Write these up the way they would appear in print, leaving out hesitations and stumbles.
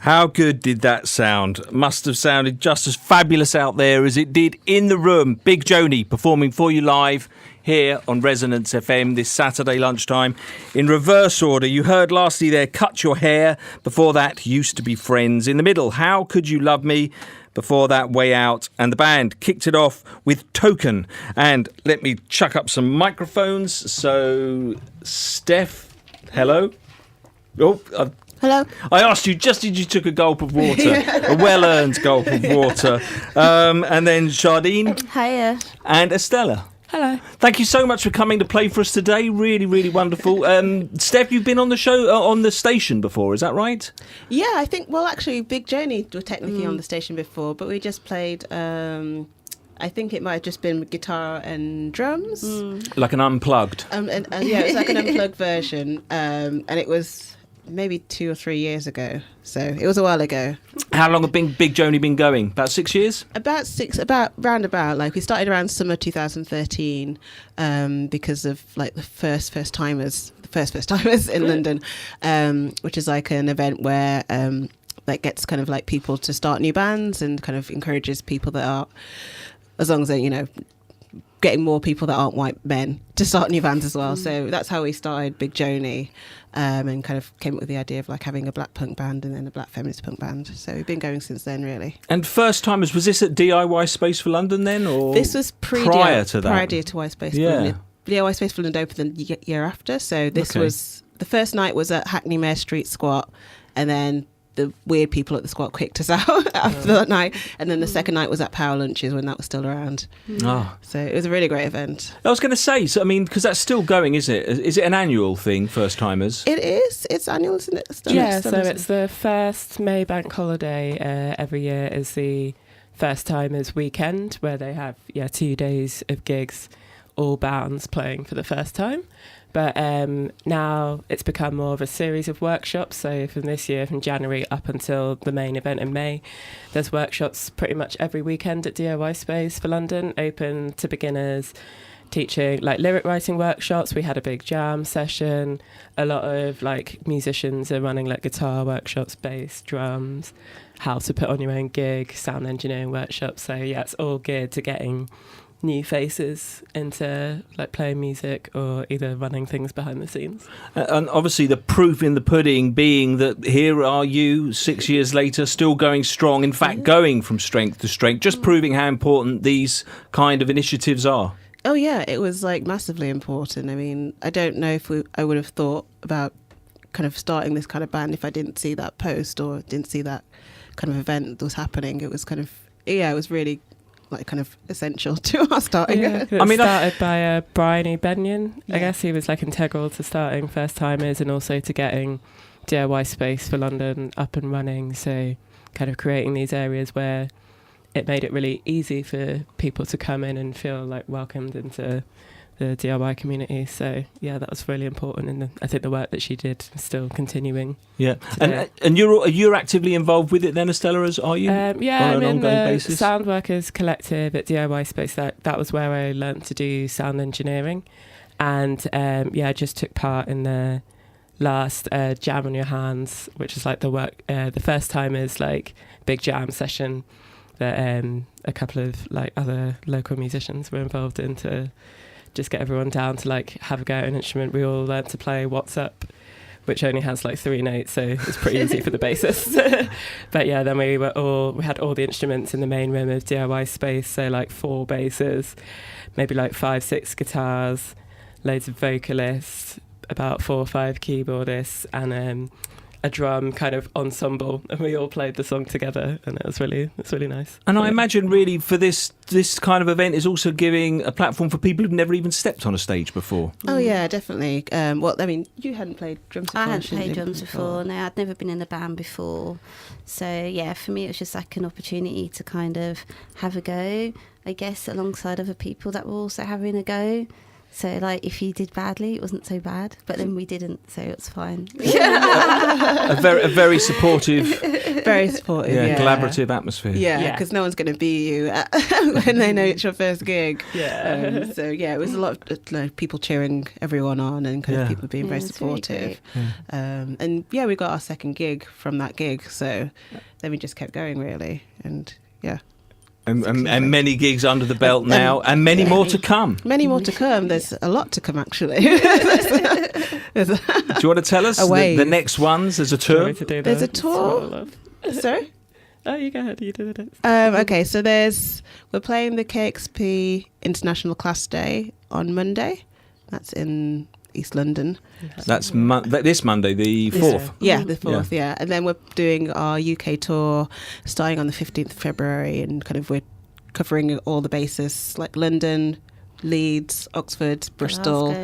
How good did that sound? Must have sounded just as fabulous out there as it did in the room. Big Joanie performing for you live here on Resonance FM this Saturday lunchtime. In reverse order, you heard lastly there, Cut Your Hair. Before that, Used to Be Friends. In the middle, How Could You Love Me? Before that, Way Out. And the band kicked it off with Token. And let me chuck up some microphones. So, Steph, hello. Oh, Hello. I asked you just as you took a gulp of water, a well-earned gulp of water. And then Jardine. Hiya. And Estella. Hello. Thank you so much for coming to play for us today. Really, really wonderful. Steph, you've been on the show, on the station before, is that right? Yeah, I think, well, actually, Big Joanie were technically on the station before, but we just played, I think it might have just been guitar and drums. Like an unplugged. Yeah, it was like an unplugged version, and it was maybe 2 or 3 years ago, so it was a while ago. How long have Big Joanie been going? About 6 years? Roundabout. Like, we started around summer 2013 because of like the first timers in London, which is like an event where that gets kind of like people to start new bands and kind of encourages people that are, as long as they, getting more people that aren't white men to start new bands as well. So that's how we started Big Joanie, and kind of came up with the idea of like having a black punk band and then a black feminist punk band. So we've been going since then, really. And first timers, was this at DIY Space for London then, or this was prior to that? Prior to DIY Space for London. DIY Space for London opened the year after. So this was, the first night was at Hackney Mare Street Squat, and then the weird people at the squat kicked us out after that night, and then the second night was at Power Lunches when that was still around. So it was a really great event. I was going to say, so I mean, because that's still going, is it? Is it an annual thing, first timers? It is. It's annual, isn't it? Yeah, so it's the first May bank holiday every year is the first timers weekend, where they have 2 days of gigs, all bands playing for the first time. But now it's become more of a series of workshops. So from this year, from January up until the main event in May, there's workshops pretty much every weekend at DIY Space for London, open to beginners, teaching like lyric writing workshops. We had a big jam session. A lot of like musicians are running like guitar workshops, bass, drums, how to put on your own gig, sound engineering workshops. So yeah, it's all geared to getting new faces into like playing music or either running things behind the scenes. And obviously the proof in the pudding being that here are you 6 years later still going strong, in fact going from strength to strength, just proving how important these kind of initiatives are. Oh yeah, it was like massively important. I mean, I don't know if I would have thought about kind of starting this kind of band if I didn't see that post or didn't see that kind of event that was happening. It was kind of, it was really like kind of essential to our starting. Yeah, I mean, started by Bryony Benyon. I guess he was like integral to starting first timers and also to getting DIY Space for London up and running. So kind of creating these areas where it made it really easy for people to come in and feel like welcomed into the DIY community. So yeah, that was really important, and I think the work that she did is still continuing. Yeah, and you're actively involved with it then, Estella, as are you? Yeah, on I'm an in the ongoing basis? Sound Workers Collective at DIY Space. That was where I learnt to do sound engineering, and I just took part in the last Jam on Your Hands, which is like the first time is like big jam session that a couple of like other local musicians were involved in to just get everyone down to like have a go at an instrument. We all learned to play What's Up, which only has like 3 notes, so it's pretty easy for the bassist. But yeah, then we had all the instruments in the main room of DIY Space, so like 4 basses, maybe like 5-6 guitars, loads of vocalists, about 4 or 5 keyboardists, and a drum kind of ensemble, and we all played the song together, and it's really nice. And I imagine really for this kind of event is also giving a platform for people who've never even stepped on a stage before. Oh yeah, definitely. Well, I mean, you hadn't played drums before. I hadn't played drums before. No, I'd never been in a band before. So yeah, for me it was just like an opportunity to kind of have a go, I guess, alongside other people that were also having a go. So, like, if you did badly, it wasn't so bad. But then we didn't, so it's fine. A very supportive, Very supportive. Yeah, collaborative atmosphere. Yeah, because no one's going to bee you when they know it's your first gig. Yeah. So it was a lot of like, people cheering everyone on and kind of people being very it's supportive. really And we got our second gig from that gig. So then we just kept going really, and yeah. And many gigs under the belt now, and many more to come. Many more to come. There's a lot to come, actually. Do you want to tell us the next ones? There's a tour. There's a tour. Sorry? Oh, you go ahead. You did it. Okay, so we're playing the KXP International Class Day on Monday. That's in East London. That's this Monday, the 4th. Yeah, the 4th, yeah. And then we're doing our UK tour starting on the 15th of February, and kind of we're covering all the bases like London, Leeds, Oxford, Bristol,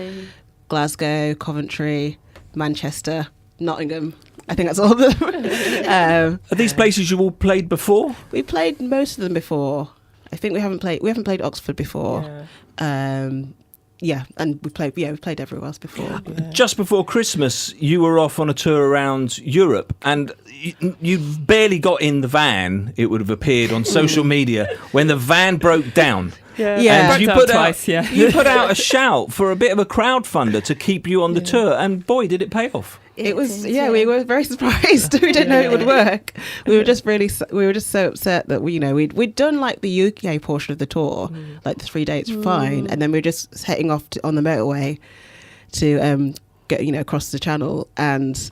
Glasgow, Coventry, Manchester, Nottingham. I think that's all of them. Are these places you've all played before? We played most of them before. I think we haven't played Oxford before. And we've played everywhere else before. Yeah. Just before Christmas, you were off on a tour around Europe, and you barely got in the van, it would have appeared on social media, when the van broke down. Yeah. And you put out a shout for a bit of a crowdfunder to keep you on the tour, and boy, did it pay off. It was, we were very surprised. We didn't know it would work. We were just so upset that we'd done like the UK portion of the tour, like the 3 days fine, and then we were just heading off on the motorway to get across the channel, and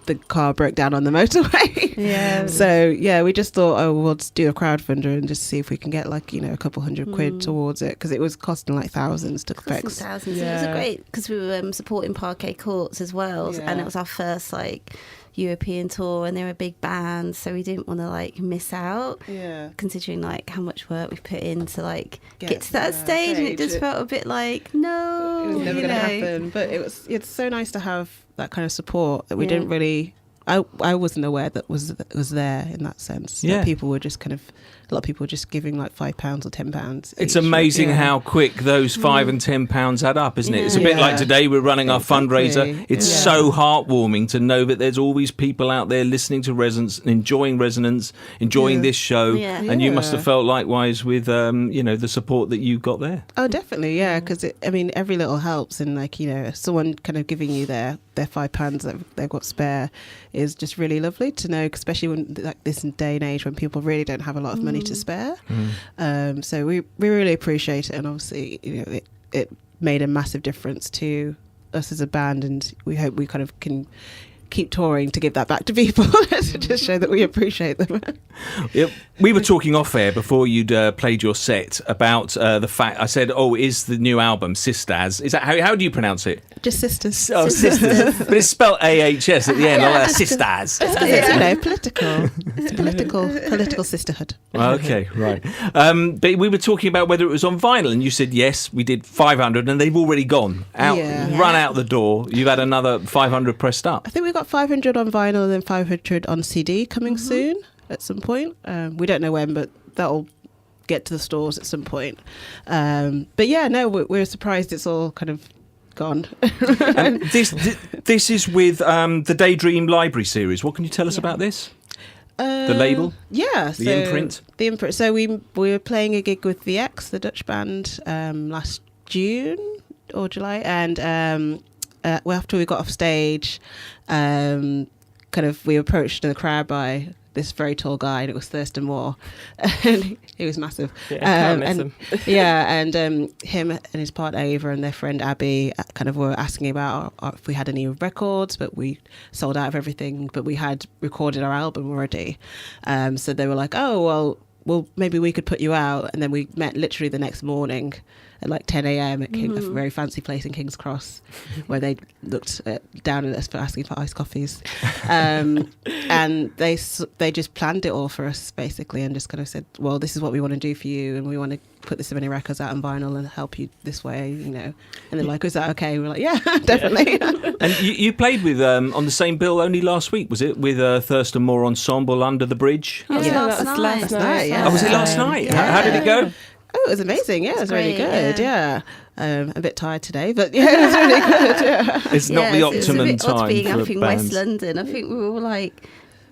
the car broke down on the motorway. Yeah. So we just thought, we'll just do a crowdfunder and just see if we can get like a couple hundred quid towards it, because it was costing like thousands to fix. Thousands. Yeah. It was great because we were supporting Parquet Courts as well, and it was our first like European tour, and they're a big band, so we didn't want to like miss out. Yeah. Considering like how much work we've put in to like get to that stage, and it just felt a bit like no, it was never going to happen. But it's so nice to have that kind of support that we didn't really. I wasn't aware that was there in that sense. Yeah. That people were just kind of, a lot of people were just giving like £5 or £10. It's amazing how quick those £5 and £10 add up, isn't it? It's a bit like today we're running our fundraiser. It's so heartwarming to know that there's always people out there listening to Resonance, enjoying Resonance, enjoying this show, and you must have felt likewise with the support that you got there. Oh, definitely, yeah. Because every little helps, and like someone kind of giving you their £5 that they've got spare is just really lovely to know, especially when like this day and age when people really don't have a lot of money to spare. So we really appreciate it, and obviously it made a massive difference to us as a band, and we hope we kind of can keep touring to give that back to people to just show that we appreciate them. We were talking off air before you'd played your set about the fact, I said, is the new album Sisters? Is that how do you pronounce it? Just Sisters. Oh, Sisters. But it's spelled AHS at the end, not Sisters. It's political. It's political sisterhood. Okay, right. But we were talking about whether it was on vinyl, and you said yes, we did 500, and they've already gone out, run out the door. You've had another 500 pressed up. I think we got 500 on vinyl and then 500 on CD coming soon at some point. We don't know when, but that'll get to the stores at some point. But yeah, no, we're surprised it's all kind of gone. And this is with the Daydream Library series. What can you tell us about this? The label? Yeah. The imprint? The imprint. So we were playing a gig with deXter, the Dutch band, last June or July, and after we got off stage, we approached the crowd by this very tall guy, and it was Thurston Moore, and he was massive. Him and his partner Ava and their friend Abby kind of were asking about if we had any records, but we sold out of everything. But we had recorded our album already, so they were like, "Oh, well, maybe we could put you out." And then we met literally the next morning at like 10 a.m. at a very fancy place in King's Cross, where they looked down at us for asking for iced coffees. And they just planned it all for us, basically, and just kind of said, well, this is what we want to do for you, and we want to put this many records out on vinyl and help you this way, And they're like, is that okay? We're like, yeah, definitely. And you played with, on the same bill only last week, was it? With Thurston Moore Ensemble, Under the Bridge? That was last night. Yeah. Oh, was it last night? Yeah. How did it go? Oh, it was amazing. Yeah, it was really great, good. Yeah. A bit tired today, but yeah, it was really good. Yeah. It's not the optimum it's a bit odd time being for up in bands. West London. I think we were all like,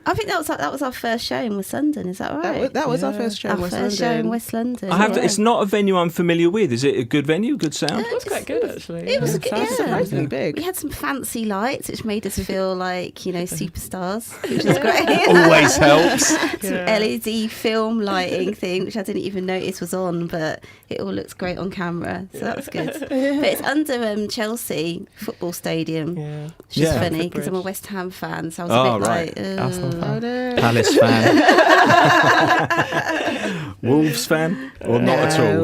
I think that was our first show in West London. Is that right? That was our first show in West Our first London. show in West London. I have to, it's not a venue I'm familiar with. Is it a good venue? Good sound? It was quite good, actually. It was Yeah. Surprisingly big. We had some fancy lights, which made us feel like, superstars, which is great. Always helps. Some LED film lighting thing, which I didn't even notice was on, but it all looks great on camera, so that was good. But it's under Chelsea football stadium, which is funny because I'm a West Ham fan, so I was a bit right. like, Arsenal fan. Oh, no. Palace fan. Wolves fan? Or not at all?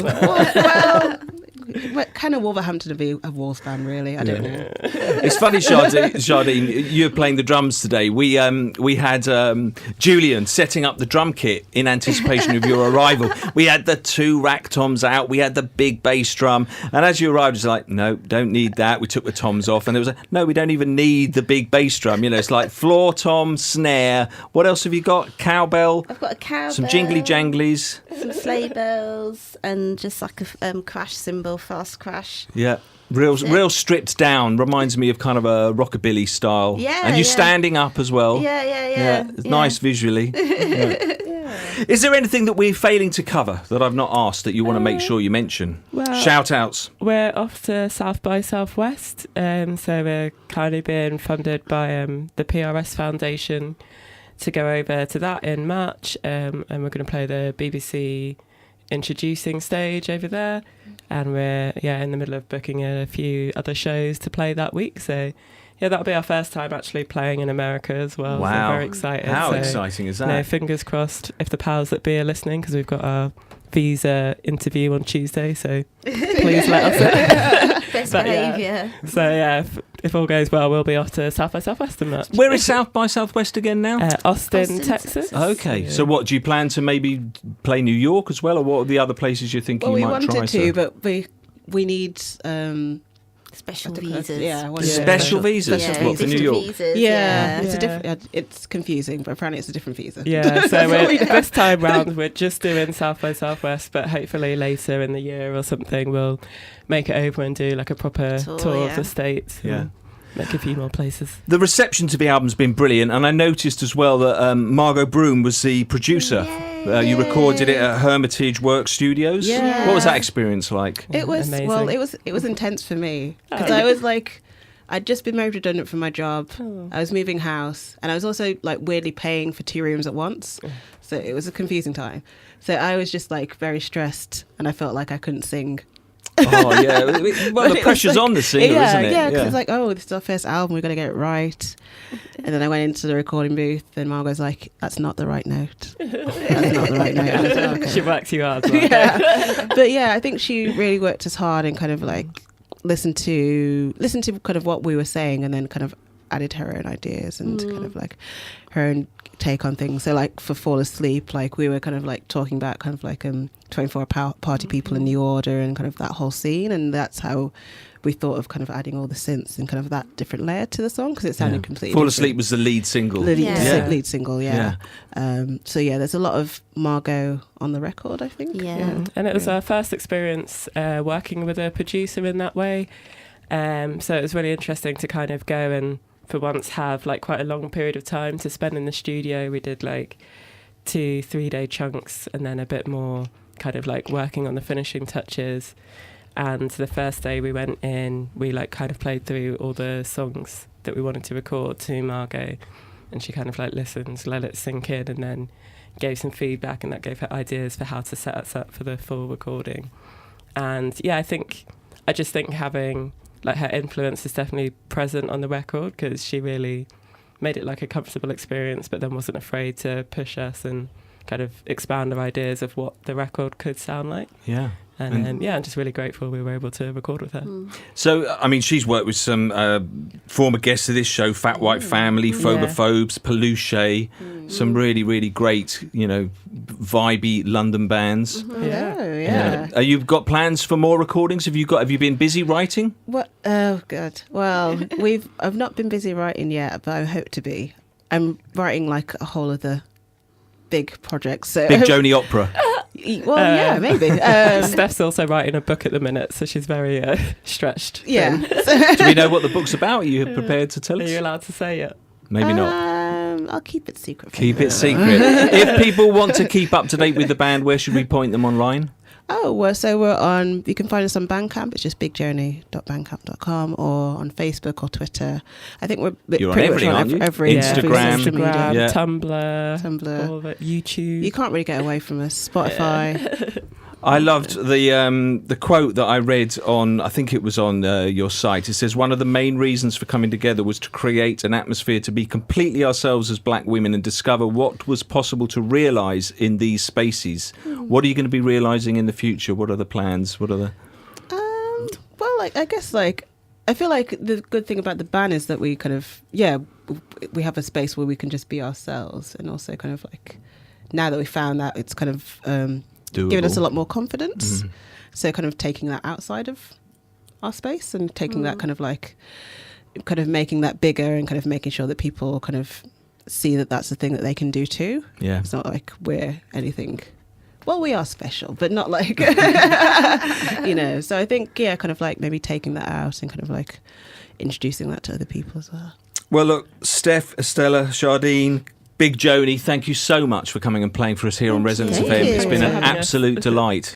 Well, kind of Wolverhampton to be a Wolves fan, really. I don't know. It's funny, Jardine, you're playing the drums today. We had Julian setting up the drum kit in anticipation of your arrival. We had the 2 rack toms out. We had the big bass drum. And as you arrived, it's like, no, don't need that. We took the toms off. And there was like, no, we don't even need the big bass drum. It's like floor tom, snare. What else have you got? Cowbell? I've got a cowbell. Some jingly janglies. Some sleigh bells and just like a crash cymbal, fast crash. Yeah. Real stripped down. Reminds me of kind of a rockabilly style. Yeah. And you're standing up as well. Yeah. It's nice visually. Yeah. Is there anything that we're failing to cover that I've not asked that you want to make sure you mention? Well, Shout outs. We're off to South by Southwest, so we're kindly being funded by the PRS Foundation to go over to that in March, and we're going to play the BBC introducing stage over there, and we're in the middle of booking a few other shows to play that week, so that'll be our first time actually playing in America as well. Wow. So I'm very excited. How So, exciting is that? fingers crossed if the powers that be are listening, because we've got our visa interview on Tuesday, so please let us know. Best But, behaviour. So if all goes well, we'll be off to South by Southwest in March. Where is South by Southwest again now? Austin, Austin, Texas. Okay, Yeah. so what, do you plan to maybe play New York as well, or what are the other places you're thinking Well, you we might try wanted to, but we need Special what do you call it? visas. Yeah, what Yeah. is it? Special visas? Yeah, What, for New different York? visas, Yeah, it's a Yeah. different. It's confusing, but apparently it's a different visa. Yeah, so this time round we're just doing South by Southwest, but hopefully later in the year or something we'll make it over and do like a proper tour of the States. Yeah. and make a few more places. The reception to the album's been brilliant, and I noticed as well that Margot Broom was the producer. You recorded it at Hermitage Work Studios. Yeah. What was that experience like? It was Amazing. it was intense for me because I was like, I'd just been made redundant from my job. I was moving house, and I was also like weirdly paying for 2 rooms at once, so it was a confusing time. So I was just like very stressed, and I felt like I couldn't sing. Oh yeah, well the pressure's on the singer, isn't it? Yeah, because it's like, oh, this is our first album, we're gonna get it right. And then I went into the recording booth, and Margot's like, "That's not the right note. That's not the right note." And I was like, okay. She worked you hard. Like. Yeah, but yeah, I think she really worked us hard and kind of like listened to kind of what we were saying, and then kind of added her own ideas and kind of like her own take on things. So like for Fall Asleep, like we were kind of like talking about kind of like 24 Party People in New Order and kind of that whole scene, and that's how we thought of kind of adding all the synths and kind of that different layer to the song, because it sounded completely Fall different. Asleep was the lead single. The Yeah. lead single, yeah. So yeah, there's a lot of Margot on the record, I think. Yeah. And it was our first experience working with a producer in that way. So it was really interesting to kind of go and for once have like quite a long period of time to spend in the studio. We did like 2-3 day chunks and then a bit more kind of like working on the finishing touches. And the first day we went in, we like kind of played through all the songs that we wanted to record to Margot, and she kind of like listened, let it sink in, and then gave some feedback, and that gave her ideas for how to set us up for the full recording. And yeah, I just think having like her influence is definitely present on the record, because she really made it like a comfortable experience, but then wasn't afraid to push us and kind of expand our ideas of what the record could sound like. Yeah. And I'm just really grateful we were able to record with her. So, I mean, she's worked with some former guests of this show, Fat White Family, Phobophobes, Peluche, some really, really great, vibey London bands. Yeah. You've got plans for more recordings? Have you been busy writing? What? Oh God. Well, I've not been busy writing yet, but I hope to be. I'm writing like a whole other big projects. So Big Joanie opera. well, yeah, maybe. Steph's also writing a book at the minute, so she's very stretched. Yeah. Do we know what the book's about? Are you prepared to tell Are us? you allowed to say it? Maybe not. I'll keep it secret. Keep it secret. If people want to keep up to date with the band, where should we point them online? Oh, well, so we're on, you can find us on Bandcamp. It's just bigjourney.bandcamp.com, or on Facebook or Twitter. I think You're on pretty everything, much aren't you? on every Instagram. social media. Yeah. Tumblr, all of it, YouTube. You can't really get away from us. Spotify. I loved the quote that I read on, I think it was on your site. It says, one of the main reasons for coming together was to create an atmosphere to be completely ourselves as black women and discover what was possible to realise in these spaces. What are you going to be realising in the future? What are the plans? What are the... Well, I guess, I feel like the good thing about the band is that we kind of, we have a space where we can just be ourselves, and also kind of now that we found that, it's kind of... giving us a lot more confidence. So kind of taking that outside of our space and taking that kind of making that bigger, and kind of making sure that people kind of see that that's the thing that they can do too. Yeah. It's not like we're anything. Well, we are special, but not so I think, kind of maybe taking that out and kind of introducing that to other people as well. Well, look, Steph, Estella, Jardine, Big Joanie, thank you so much for coming and playing for us here on Resonance FM. It's been an absolute delight.